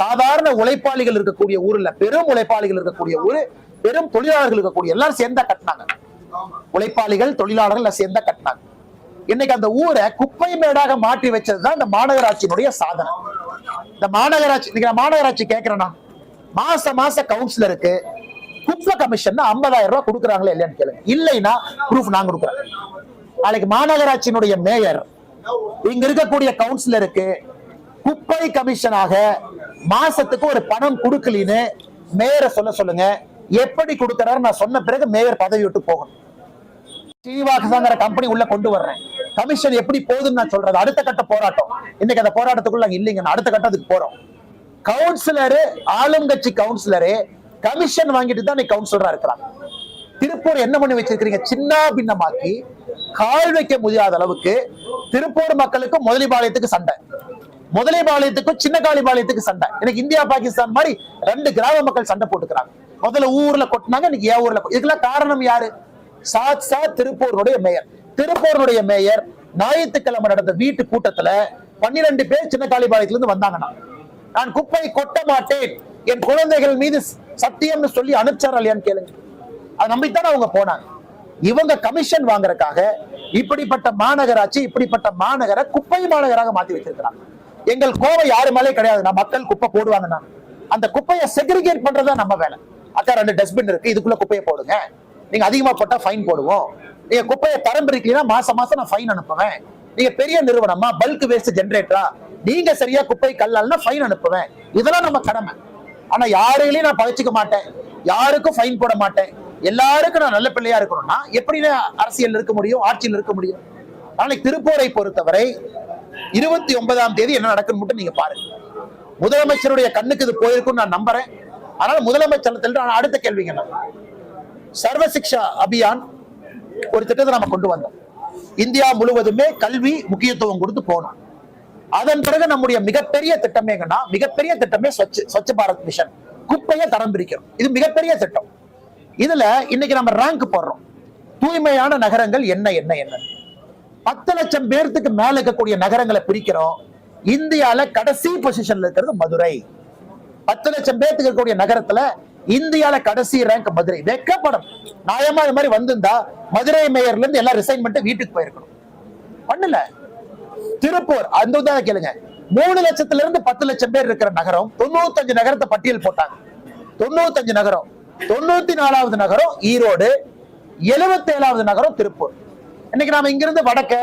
சாதாரண உழைப்பாளிகள் இருக்கக்கூடிய ஊர்ல, பெரும் உழைப்பாளிகள் இருக்கக்கூடிய ஊரு, பெரும் தொழிலாளர்கள் இருக்கக்கூடிய எல்லாரும் சேர்ந்தா கட்டினாங்க. உழைப்பாளிகள் தொழிலாளர்கள் சேர்ந்தா கட்டினாங்க. இன்னைக்கு அந்த ஊரை குப்பை மேடாக மாற்றி வச்சதுதான் இந்த மாநகராட்சியினுடைய சாதனை. இந்த மாநகராட்சி இன்னைக்கு மாநகராட்சி கேட்கிறேன்னா மாச கவுன்சிலருக்கு குப்பை கமிஷன் 50,000 ரூபாய் கொடுக்குறாங்களே இல்லையான்னு கேளுங்க. இல்லைன்னா ப்ரூஃப் நான் கொடுக்குறேன். நாளைக்கு மாநகராட்சியினுடைய மேயர் இங்க இருக்கக்கூடிய கவுன்சிலருக்கு குப்பை கமிஷனாக மாசத்துக்கு ஒரு பணம் கொடுக்கலின்னு மேயரை சொல்லுங்க. எப்படி கொடுக்கிறாரு நான் சொன்ன பிறகு மேயர் பதவி விட்டு போகணும். ஸ்ரீனிவாசங்கிற கம்பெனி உள்ள கொண்டு வர்றேன், கமிஷன் எப்படி போகுதுன்னு நான் சொல்றது. அடுத்த கட்ட போராட்டம். இன்னைக்கு அந்த போராட்டத்துக்குள்ள இல்லைங்க, அடுத்த கட்டத்துக்கு போறோம். கவுன்சிலரு, ஆளுங்கட்சி கவுன்சிலரு கமிஷன் வாங்கிட்டு தான் கவுன்சிலரா இருக்கிறாங்க. திருப்பூர் என்ன பண்ணி வச்சிருக்கீங்க? சின்ன பின்னமாக்கி கால் வைக்க முடியாத அளவுக்கு திருப்பூர் மக்களுக்கு முதலிபாளையத்துக்கு சண்டை, முதலிபாளையத்துக்கும் சின்ன காளிபாளையத்துக்கு சண்டை. எனக்கு இந்தியா பாகிஸ்தான் மாதிரி 2 கிராம மக்கள் சண்டை போட்டுக்கிறாங்க. முதல்ல ஊர்ல கொட்டினாங்க, இன்னைக்கு ஏன் ஊர்ல. இதுக்கெல்லாம் காரணம் யாரு? சாட்சாத் திருப்பூருடைய மேயர். திருப்பூருடைய மேயர் ஞாயிற்றுக்கிழமை நடந்த வீட்டு கூட்டத்துல 12 பேர் சின்ன காளிபாளையத்துல இருந்து வந்தாங்கன்னா, நான் குப்பை கொட்ட மாட்டேன், என் குழந்தைகள் மீது சத்தியம்னு சொல்லி அனுப்பிச்சாரா இல்லையான்னு கேளுங்க. அதை நம்பித்தானே அவங்க போனாங்க. இவங்க கமிஷன் வாங்குறதுக்காக இப்படிப்பட்ட மாநகராட்சி, இப்படிப்பட்ட மாநகர குப்பை மாநகராக மாத்தி வச்சிருக்கிறாங்க. எங்கள் கோவை யாரு மேலே கிடையாது. நான் மக்கள் குப்பை போடுவாங்கன்னா அந்த குப்பையை செக்ரிகேட் பண்றதா நம்ம வேலை. அக்கா 2 டஸ்ட்பின் இருக்கு, இதுக்குள்ள குப்பையை போடுங்க, நீங்க அதிகமா போட்டா ஃபைன் போடுவோம். நீங்க குப்பையை தரம் பிரிக்கலன்னா மாசம் நான் ஃபைன் அனுப்புவேன். நீங்க பெரிய நிறுவனமா, பல்க் வேஸ்ட் ஜெனரேட்டரா, நீங்க சரியா குப்பை கல்லால்னா ஃபைன் அனுப்புவேன். இதெல்லாம் நம்ம கடமை. ஆனா யாரையிலையும் நான் பகைச்சிக்க மாட்டேன், யாருக்கும் ஃபைன் போட மாட்டேன், எல்லாருக்கும் நான் நல்ல பிள்ளையா இருக்கணும்னா எப்படி அரசியல் இருக்க முடியும், ஆட்சியில் இருக்க முடியும்? நாளைக்கு திருப்பூரை பொறுத்தவரை 29ஆம் தேதி என்ன நடக்குன்னு மட்டும் நீங்க பாருங்க. முதலமைச்சருடைய கண்ணுக்கு இது போயிருக்கும் நான் நம்புறேன். அதனால முதலமைச்சர் அடுத்த கேள்விங்க, சர்வ சிக்ஷா அபியான் ஒரு திட்டத்தை நம்ம கொண்டு வந்தோம். இந்தியா முழுவதுமே கல்வி முக்கியத்துவம் கொடுத்து போனோம். அதன் பிறகு நம்முடைய மிகப்பெரிய திட்டமே மிகப்பெரிய திட்டமே ஸ்வச்ச பாரத் மிஷன், குப்பையை தரம் பிரிக்கிறோம். இது மிகப்பெரிய திட்டம். இதுல இன்னைக்கு நம்ம ரேங்க் போடுறோம். தூய்மையான நகரங்கள் என்ன 10 லட்சம் பேருக்கு மேல இருக்கக்கூடிய நகரங்களை பிரிக்கிறோம். இந்தியால கடைசி பொசிஷன்ல இருக்கிறது மதுரை. 10 லட்சம் பேருக்கு இருக்கக்கூடிய நகரத்துல இந்தியால கடைசி ரேங்க் மதுரை. வெக்கப்படும். நியாயமா இது மாதிரி வந்திருந்தா மதுரை மேயர்ல இருந்து எல்லாம் ரிசைன் பண்ணிட்டு வீட்டுக்கு போயிருக்கணும். பண்ணல. திருப்பூர் அந்த கேளுங்க, 3 லட்சத்துல இருந்து 10 லட்சம் பேர் இருக்கிற நகரம் 95 நகரத்தை பட்டியல் போட்டாங்க. 95 நகரம். 94வது நகரம் ஈரோடு, 77வது நகரம் திருப்பூர். இன்னைக்கு நாம இங்கிருந்து வடக்க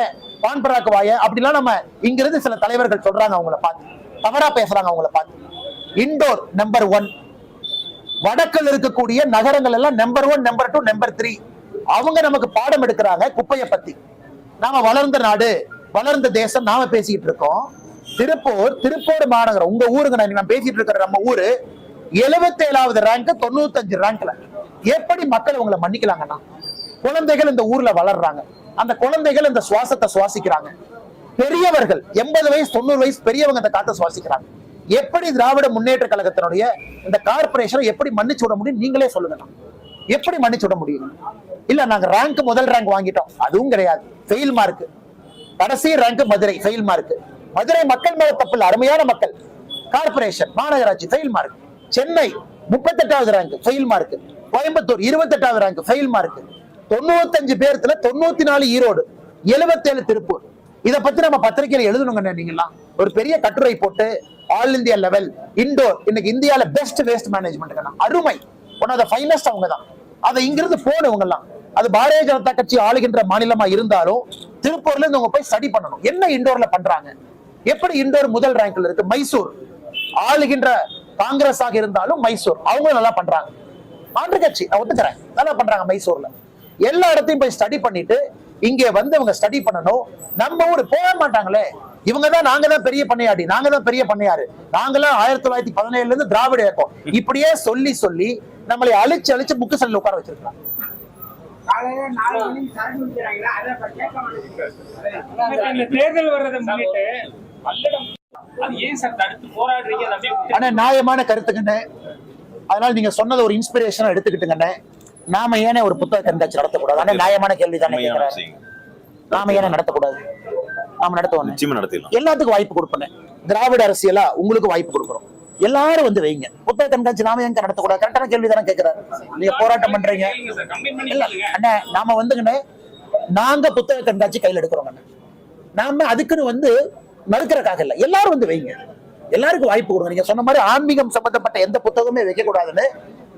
பான்பராக்கு வாய அப்படிலாம் நம்ம இங்கிருந்து சில தலைவர்கள் சொல்றாங்க, அவங்கள பார்த்து தவறா பேசுறாங்க. அவங்கள பார்த்து இண்டோர் நம்பர் 1, வடக்கில் இருக்கக்கூடிய நகரங்கள் எல்லாம் நம்பர் 1, நம்பர் 2, நம்பர் 3. அவங்க நமக்கு பாடம் எடுக்கிறாங்க குப்பையை பத்தி. நாம வளர்ந்த நாடு, வளர்ந்த தேசம் நாம பேசிக்கிட்டு இருக்கோம். திருப்பூர் மாநகரம், உங்க ஊருங்க நான் பேசிட்டு இருக்கிற நம்ம ஊரு 77வது ரேங்க், 95 ரேங்க்ல. எப்படி மக்கள் உங்களை மன்னிக்கலாங்கன்னா, குழந்தைகள் இந்த ஊர்ல வளர்றாங்க, அந்த குழந்தைகள் இந்த சுவாசத்தை சுவாசிக்கிறாங்க. பெரியவர்கள் 80 வயசு 90 வயசு பெரியவங்க இந்த காற்றை சுவாசிக்கிறாங்க. எப்படி திராவிட முன்னேற்ற கழகத்தினுடைய இந்த கார்பரேஷனை எப்படி மன்னிச்சு விட முடியும்? நீங்களே சொல்லுங்க. எப்படி மன்னிச்சு விட முடியும்? இல்ல நாங்க ரேங்க் முதல் ரேங்க் வாங்கிட்டோம், அதுவும் கிடையாது, ஃபெயில் மார்க். கடைசி rank Madurai, fail mark. Madurai மக்கள் மேல தப்பு இல்ல, அருமையான மக்கள். கார்பரேஷன் மாநகராட்சி ஃபெயில் மார்க். சென்னை 38வது ரேங்க், ஃபெயில் மார்க். கோயம்புத்தூர் 28வது ரேங்க், ஃபெயில் மார்க். 95 பேர்த்துல 94 ஈரோடு, 77 திருப்பூர். இதை பத்தி நம்ம பத்திரிகையில எழுதணுங்க. நீங்களாம் ஒரு பெரிய கட்டுரை போட்டு ஆல் இந்தியா லெவல் இண்டோர் இன்னைக்கு இந்தியால பெஸ்ட் வேஸ்ட் மேனேஜ்மெண்ட் அருமை, ஒன் ஆஃப் த ஃபைனஸ்ட் அவங்க தான். அதை இங்கிருந்து போனவங்க எல்லாம், அது பாரதிய ஜனதா கட்சி ஆளுகின்ற மாநிலமா இருந்தாலும் திருப்பூர்ல இருந்து உங்க போய் ஸ்டடி பண்ணணும் என்ன இண்டோர்ல பண்றாங்க, எப்படி இண்டோர் முதல் ரேங்க்ல இருக்கு. மைசூர் ஆளுகின்ற காங்கிரஸ் ஆக இருந்தாலும் மைசூர் அவங்களும் நல்லா பண்றாங்க. மாற்று கட்சி நான் ஒத்துக்கிறேன், நல்லா பண்றாங்க மைசூர்ல. எல்லா இடத்தையும் போய் ஸ்டடி பண்ணிட்டு இங்கே வந்து அவங்க ஸ்டடி பண்ணணும். நம்ம ஊர் போக மாட்டாங்களே, இவங்கதான் நாங்க தான் பெரிய பண்ணையாடி, நாங்க தான் பெரிய பண்ணையாரு, நாங்களாம் 1917 இருந்து திராவிட இயக்கம் இப்படியே சொல்லி சொல்லி நம்மளை அழிச்சு அழிச்சு புக்கு சல்ல உட்கார வச்சிருக்காங்க. தேர்தல் வர்றதை முன்னிட்டு நியாயமான கருத்துக்குன்னு, அதனால நீங்க சொன்னது ஒரு இன்ஸ்பிரேஷனா எடுத்துக்கிட்டுங்கண்ணே. நாம ஏனே ஒரு புத்தக கண்காட்சி நடத்தக்கூடாது? ஆனா நியாயமான கேள்வி தானே கேட்கிறேன். நாம ஏனே நடத்தக்கூடாது? நாம நடத்துவோம், எல்லாத்துக்கும் வாய்ப்பு கொடுப்பேன். திராவிட அரசியலா உங்களுக்கு வாய்ப்பு கொடுக்குறோம், எல்லாரும் வந்து வைங்க. புத்தக கண்காட்சி நாம எங்க நடத்தக்கூடாது? கரெக்டான கேள்வி தானே கேட்கிறாரு. நீங்க போராட்டம் பண்றீங்க இல்ல அண்ணே, நாம வந்துங்கண்ணே நாங்க புத்தக கண்காட்சி கையில் எடுக்கிறோம். நாம அதுக்குன்னு வந்து மறுக்கிறக்காக இல்ல, எல்லாரும் வந்து வைங்க, எல்லாருக்கும் வாய்ப்பு கொடுங்க. நீங்க சொன்ன மாதிரி ஆன்மீகம் சம்பந்தப்பட்ட எந்த புத்தகமே வைக்க கூடாதுன்னு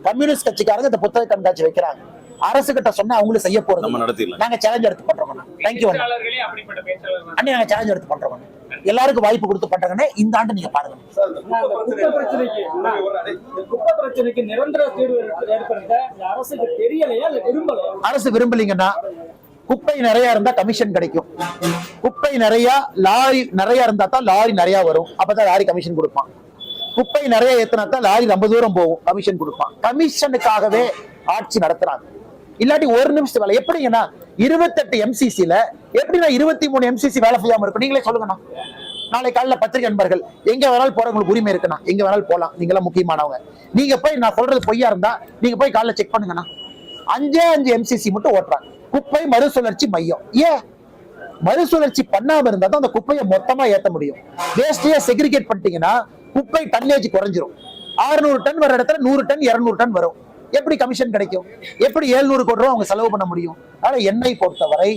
கம்யூனிஸ்ட் கட்சிக்காரங்க இந்த புத்தக கண்காட்சி வைக்கிறாங்க. அரசு கிட்ட சொன்னா அவங்களும் செய்ய போறது, நாங்க சேலஞ்ச் எடுத்து பண்றோம். தேங்க்யூ அண்ணே, நாங்க சேலஞ்ச் எடுத்து பண்றோம். எல்லாருக்கும் வாய்ப்பு கொடுத்து பண்றாங்கன்னு இந்த ஆண்டு நீங்க பாருங்க. குப்பை பிரச்சனைக்கு நிரந்தர தீர்வு ஏற்படுத்த அரசுக்கு தெரியலையா இல்ல விரும்பலையா? அரசு விரும்பலீங்கன்னா குப்பை நிறைய இருந்தா கமிஷன் கிடைக்கும். குப்பை நிறைய லாரி நிறைய இருந்தா தான் லாரி நிறைய வரும், அப்பதான் லாரி கமிஷன் கொடுப்பான். குப்பை நிறைய ஏத்தினா தான் லாரி ரொம்ப தூரம் போகும், கமிஷன் கொடுப்பான். கமிஷனுக்காகவே ஆட்சி நடத்துறாங்க. இல்லாட்டி ஒரு நிமிஷம் வேலை எப்படிங்கன்னா 28 MCCல எப்படின்னா 23 MCC வேலை செய்யாம இருக்கும்? நீங்களே சொல்லுங்கண்ணா. நாளை காலையில பத்திரிகை நண்பர்கள் எங்க வேணாலும் போற உங்களுக்கு உரிமை இருக்குண்ணா, எங்க வேணாலும் போலாம், நீங்க எல்லாம் முக்கியமானவங்க. நீங்க போய் நான் சொல்றது பொய்யா இருந்தா நீங்க போய் காலைல செக் பண்ணுங்கண்ணா. 5 MCC மட்டும் ஓட்டுறாங்க. குப்பை மறுசுழற்சி மையம். ஏன் மறுசுழற்சி பண்ணாம இருந்தா தான் அந்த குப்பையை மொத்தமா ஏத்த முடியும். வேஸ்டையே செக்ரிகேட் பண்ணிட்டீங்கன்னா குப்பை டன்னேஜ் குறைஞ்சிரும். 600 டன் வர இடத்துல 100 டன் 200 டன் வரும். எப்படி கமிஷன் கிடைக்கும்? எப்படி 700 கோடி ரூபாய் அவங்க செலவு பண்ண முடியும்? அதனால என்னை பொறுத்தவரை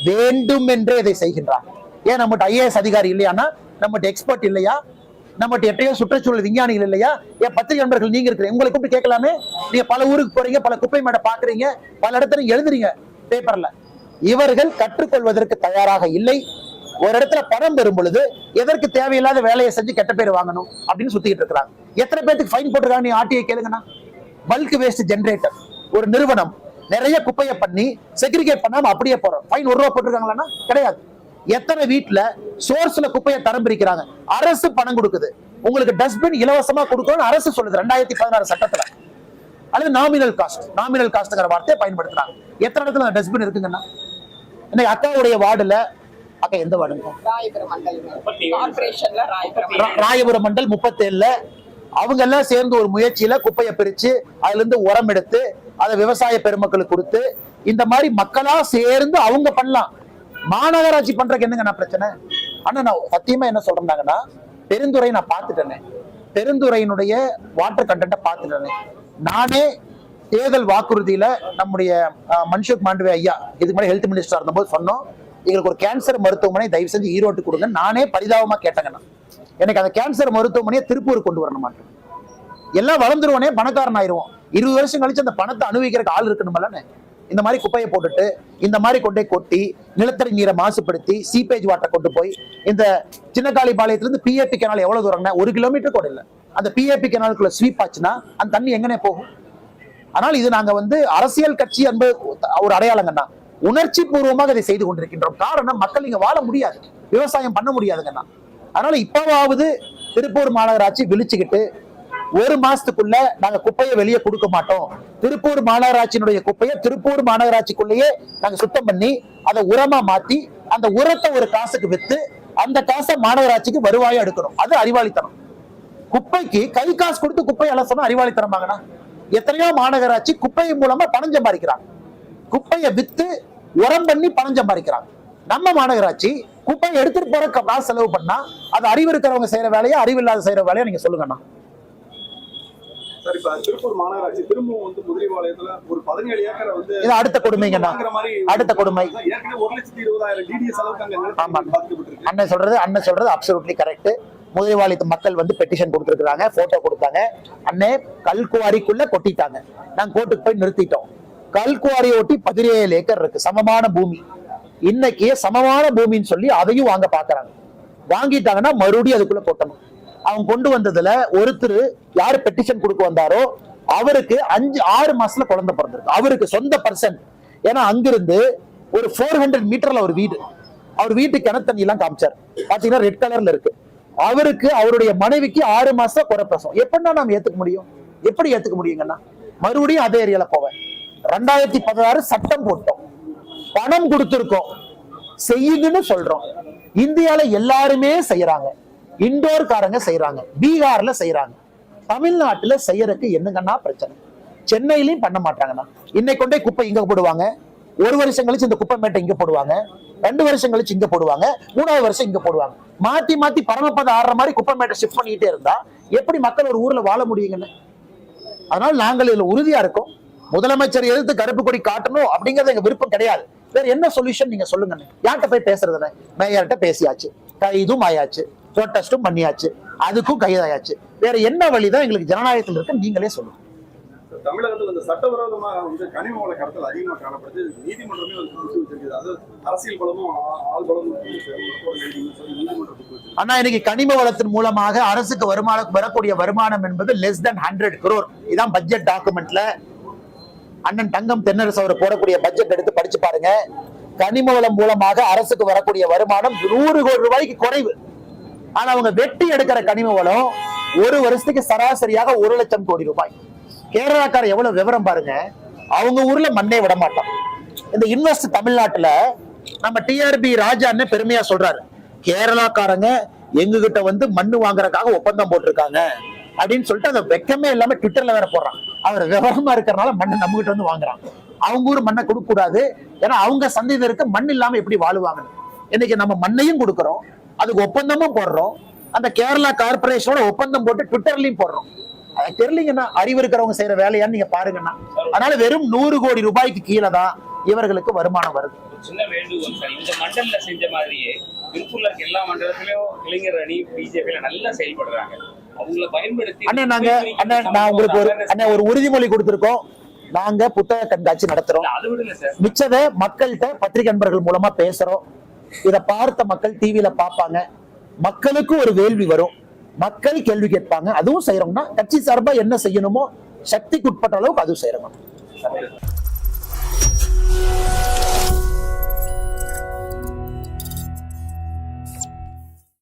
வேண்டும் என்றே இதை செய்கின்றார். ஏன் நம்மகிட்ட IAS அதிகாரி இல்லையானா, நம்மகிட்ட எக்ஸ்பர்ட் இல்லையா, நம்மகிட்ட எட்டையோ சுற்றுச்சூழல் விஞ்ஞானிகள் இல்லையா? ஏன் பத்திரிகை நண்பர்கள் நீங்க இருக்கிறீங்க, உங்களை கூப்பிட்டு கேட்கலாமே. நீங்க பல ஊருக்கு போறீங்க, பல குப்பை மேடை பாக்குறீங்க, பல இடத்துல எழுதுறீங்க பேப்பர்ல. இவர்கள் கற்றுக்கொள்வதற்கு தயாராக இல்லை. ஒரு இடத்துல பணம் பெறும் பொழுது எதற்கு தேவையில்லாத வேலையை செஞ்சு கெட்ட பேர் வாங்கணும் அப்படின்னு சுத்திட்டு இருக்காங்க. எத்தனை பேருக்கு ஃபைன் போட்டுருக்காங்க? நீ ஆர்டிஐ கேளுங்கண்ணா. பல்க் வேஸ்ட் ஜெனரேட்டர் ஒரு நிறுவனம் நிறைய குப்பையை பண்ணி செக்ரிகேட் பண்ணாம அப்படியே போறோம், ஃபைன் 1 ரூபா போட்டிருக்காங்களா? கிடையாது. எத்தனை வீட்டுல சோர்ஸ்ல குப்பையை தரம் பிரிக்கிறாங்க? அரசு பணம் கொடுக்குது, உங்களுக்கு டஸ்ட்பின் இலவசமா கொடுக்கணும்னு அரசு சொல்லுது 2016 சட்டத்துல. அல்லது நாமினல் காஸ்ட்ங்கிற வார்த்தையை பயன்படுத்துறாங்க. எத்தனை இடத்துல டஸ்ட்பின் இருக்குங்கன்னா? இன்னைக்கு அக்காவுடைய வார்டுல, அக்கா எந்த வார்டுங்க? ராயபுரம் மண்டல் 37ல அவங்க எல்லாம் சேர்ந்து ஒரு முயற்சியில குப்பையை பிரிச்சு அதுல இருந்து உரம் எடுத்து அதை விவசாய பெருமக்களுக்கு கொடுத்து இந்த மாதிரி மக்களா சேர்ந்து அவங்க பண்ணலாம். மாநகராட்சி பண்றதுக்கு என்னங்க பிரச்சனை? ஆனா நான் சத்தியமா என்ன சொல்றேன்னாங்கன்னா, பெருந்துறை நான் பார்த்துட்டேனே, பெருந்துறையினுடைய வாட்டர் கண்டென்ட்டை பார்த்துட்டேனே. நானே தேர்தல் வாக்குறுதியில நம்முடைய மன்சுக் மாண்டவியா ஐயா இதுக்கு முன்னாடி ஹெல்த் மினிஸ்டர் இருந்தபோது சொன்னோம், எங்களுக்கு ஒரு கேன்சர் மருத்துவமனை தயவு செஞ்சு ஈரோட்டு கொடுங்க. நானே பரிதாபமா கேட்டேங்கண்ணா, எனக்கு அந்த கேன்சர் மருத்துவமனையை திருப்பூர் கொண்டு வரணும் மாட்டேன். எல்லாம் வளர்ந்துருவனே, பணக்காரன் ஆயிடுவோம். 20 வருஷம் கழிச்சு அந்த பணத்தை அனுபவிக்கிறதுக்கு ஆள் இருக்கணும்ல. இந்த மாதிரி குப்பையை போட்டுட்டு இந்த மாதிரி கொண்டே கொட்டி நிலத்தடி நீரை மாசுபடுத்தி சீப்பேஜ் வாட்டர் கொண்டு போய் இந்த சின்னக்காளிபாளையத்திலிருந்து PAP கெனால் எவ்வளவு தூரம்னா 1 கிலோமீட்டர் கூட இல்லை. அந்த PAP கெனாலுக்குள்ள ஸ்வீப் ஆச்சுன்னா அந்த தண்ணி எங்கனே போகும்? ஆனால் இது நாங்க வந்து அரசியல் கட்சி என்பது ஒரு அடையாளங்கண்ணா. உணர்ச்சி பூர்வமாக இதை செய்து கொண்டிருக்கின்றோம். காரணம், மக்கள் இங்க வாழ முடியாது, விவசாயம் பண்ண முடியாதுங்கண்ணா. அதனால இப்பவாவது திருப்பூர் மாநகராட்சி விழிச்சுக்கிட்டு 1 மாசத்துக்குள்ள நாங்க குப்பையை வெளியே கொடுக்க மாட்டோம், திருப்பூர் மாநகராட்சியினுடைய குப்பையை திருப்பூர் மாநகராட்சிக்குள்ளேயே நாங்க சுத்தம் பண்ணி அதை உரமா மாத்தி அந்த உரத்தை ஒரு காசுக்கு வித்து அந்த காசை மாநகராட்சிக்கு வருவாயா எடுக்கணும். அது அறிவாளித்தனம். குப்பைக்கு கை காசு கொடுத்து குப்பை அலசணும் அறிவாளித்தனமாகனா? எத்தனையோ மாநகராட்சி குப்பை மூலமா பணம் சம்பாதிக்கிறாங்க, குப்பையை வித்து உரம் பண்ணி பணம் சம்பாதிக்கிறாங்க. நம்ம மாநகராட்சி குப்பையை எடுத்துட்டு போற காசு செலவு பண்ணா அது அறிவு இருக்கிறவங்க செய்யற வேலையா அறிவு இல்லாத செய்யற வேலையா? நீங்க சொல்லுங்கண்ணா. சார் இப்ப திருப்பூர் மாநகராட்சி திரும்பவும் வந்து முதலிபாளையத்துல ஒரு 17 ஏக்கரை வந்து இது அடுத்த கொடுமைங்கண்ணா, வாங்குற மாதிரி அடுத்த கொடுமை. ஏற்கனவே 1,20,000 டிடிஎஸ் அளவுக்கு அங்க ஆமா. நிலத்தை பாதிக்கப்பட்டிருக்கு. அண்ணன் சொல்றது அப்சல்யூட்லி கரெக்ட். முதலிவாளித்து மக்கள் வந்து பெட்டிஷன் கொடுத்துருக்காங்க, போட்டோ கொடுத்தாங்க. அண்ணே கல்குவாரிக்குள்ள கொட்டிட்டாங்க, நாங்க கோர்ட்டுக்கு போய் நிறுத்திட்டோம். கல்குவாரியை ஒட்டி 17 ஏக்கர் இருக்கு, சமமான பூமி. இன்னைக்கு சமமான பூமின்னு சொல்லி அதையும் வாங்க பாக்குறாங்க. வாங்கிட்டாங்கன்னா மறுபடியும் அதுக்குள்ள கொட்டணும். அவங்க கொண்டு வந்ததுல ஒருத்தர் யாரு பெட்டிஷன் கொடுக்க வந்தாரோ அவருக்கு 5-6 மாசத்துல குழந்தை பிறந்திருக்கு, அவருக்கு சொந்த பர்சன். ஏன்னா அங்கிருந்து ஒரு 400 மீட்டர்ல ஒரு வீடு, அவர் வீட்டு கிணத்தண்ணி எல்லாம் காமிச்சார், பாத்தீங்கன்னா ரெட் கலர்ல இருக்கு. அவருக்கு அவருடைய மனைவிக்கு 6 மாசம் குறைப்பிரசவம். எப்படின்னா நாம ஏத்துக்க முடியும்? எப்படி ஏத்துக்க முடியுங்கன்னா மறுபடியும் அதே ஏரியால போவேன். 2016 சட்டம் போட்டோம், பணம் கொடுத்திருக்கோம், செய்யுதுன்னு சொல்றோம். இந்தியால எல்லாருமே செய்யறாங்க, இண்டோர் காரங்க செய்யறாங்க, பீகார்ல செய்யறாங்க, தமிழ்நாட்டுல செய்யறதுக்கு என்னங்கன்னா பிரச்சனை? சென்னையிலயும் பண்ண மாட்டாங்கண்ணா. இன்னைக்கு கொண்டே குப்பை இங்க போடுவாங்க, 1 வருஷம் கழிச்சு இந்த குப்பை மேட்டை இங்க போடுவாங்க, 2 வருஷம் கழிச்சு இங்க போடுவாங்க, 3வது வருஷம் இங்க போடுவாங்க. மாத்தி மாத்தி பரமப்பதம் ஆடுற மாதிரி குப்பை மேட்டை ஷிஃப்ட் பண்ணிட்டே இருந்தா எப்படி மக்கள் ஒரு ஊர்ல வாழ முடியுங்கன்னு? அதனால நாங்கள் இதுல உறுதியா இருக்கோம். முதலமைச்சர் எதிர்த்து கருப்பு கொடி காட்டணும் அப்படிங்கறது எங்க விருப்பம் கிடையாது. வேற என்ன சொல்யூஷன் நீங்க சொல்லுங்க. யார்கிட்ட போய் பேசுறதுன்னு? மேயர்கிட்ட பேசியாச்சு, கைதும் ஆயாச்சு, ப்ரொட்டஸ்டும் பண்ணியாச்சு, அதுக்கும் கைதாயாச்சு. வேற என்ன வழிதான் எங்களுக்கு ஜனநாயகத்தில் இருக்கு? நீங்களே சொல்லுங்க. தமிழகத்தில் இந்த சட்டவிரோதமாக வந்து கனிம வள கடத்தல் அதிகமாக காணப்படுது. நீதிமன்றமே வந்து புடிச்சு வச்சிருக்குது. அது அரசியல் பலமும் ஆள் பலமும் நீதிமன்றம். ஆனா இன்னைக்கு கனிம வளத்தின் மூலமாக அரசுக்கு வரக்கூடிய வருமானம் என்பது less than 100 crore. இதான் பட்ஜெட் டாக்குமெண்ட்ல அண்ணன் தங்கம் தென்னரசு அவர் போடக்கூடிய பட்ஜெட் எடுத்து படிச்சு பாருங்க. கனிம வளம் மூலமாக அரசுக்கு வரக்கூடிய வருமானம் 100 கோடி ரூபாய்க்கு குறைவு. ஆனா அவங்க வெட்டி எடுக்கிற கனிம வளம் ஒரு வருஷத்துக்கு சராசரியாக 1 லட்சம் கோடி ரூபாய். கேரளாக்கார எவ்வளவு விவரம் பாருங்க, அவங்க ஊர்ல மண்ணே விட மாட்டோம். இந்த இன்வெஸ்ட் தமிழ்நாட்டுல நம்ம டிஆர்பி ராஜான்னு பெருமையா சொல்றாரு, கேரளாக்காரங்க எங்க கிட்ட வந்து மண்ணு வாங்குறதுக்காக ஒப்பந்தம் போட்டிருக்காங்க அப்படின்னு சொல்லிட்டு அதை வெக்கமே இல்லாம ட்விட்டர்ல வேற போடுறான். அவர் விவரமா இருக்கிறனால மண்ணை நம்ம கிட்ட வந்து வாங்குறான். அவங்க ஊர் மண்ணை கொடுக்க கூடாது, ஏன்னா அவங்க சந்ததியினருக்கு மண் இல்லாம எப்படி வாழுவாங்க. இன்னைக்கு நம்ம மண்ணையும் கொடுக்கறோம், அதுக்கு ஒப்பந்தமும் போடுறோம், அந்த கேரளா கார்பரேஷனோட ஒப்பந்தம் போட்டு ட்விட்டர்லயும் போடுறோம். அது தெரியலீங்கன்னா அறிவு இருக்கிறவங்க செய்யற வேலையான்னு நீங்க பாருங்கன்னா. அதனால வெறும் 100 கோடி ரூபாய்க்கு கீழே தான் இவர்களுக்கு வருமானம் வருது. சின்ன வேண்டுகோள் சார், இந்த மண்டல செஞ்ச மாதிரியே திருப்பூர்ல இருக்க எல்லா மண்டலத்திலயும் இளைஞர் அணி பிஜேபியில நல்லா செயல்படுறாங்க. அவங்கள பயன்படுத்தி நான் உங்களுக்கு ஒரு உறுதிமொழி கொடுத்திருக்கோம். நாங்க புத்தக கண்காட்சி நடத்துறோம், அது விடல சார். மிச்சத மக்கள்கிட்ட பத்திரிகை நண்பர்கள் மூலமா பேசுறோம். இத பார்த்த மக்கள் டிவியில பார்ப்பாங்க, மக்களுக்கு ஒரு வேள்வி வரும், மக்கள் கேள்வி கேட்பாங்க. அதுவும் செய்யறோம்னா கட்சி சார்பா என்ன செய்யணுமோ சக்திக்கு உட்பட்ட அளவுக்கு அதுவும் செய்யறோம்.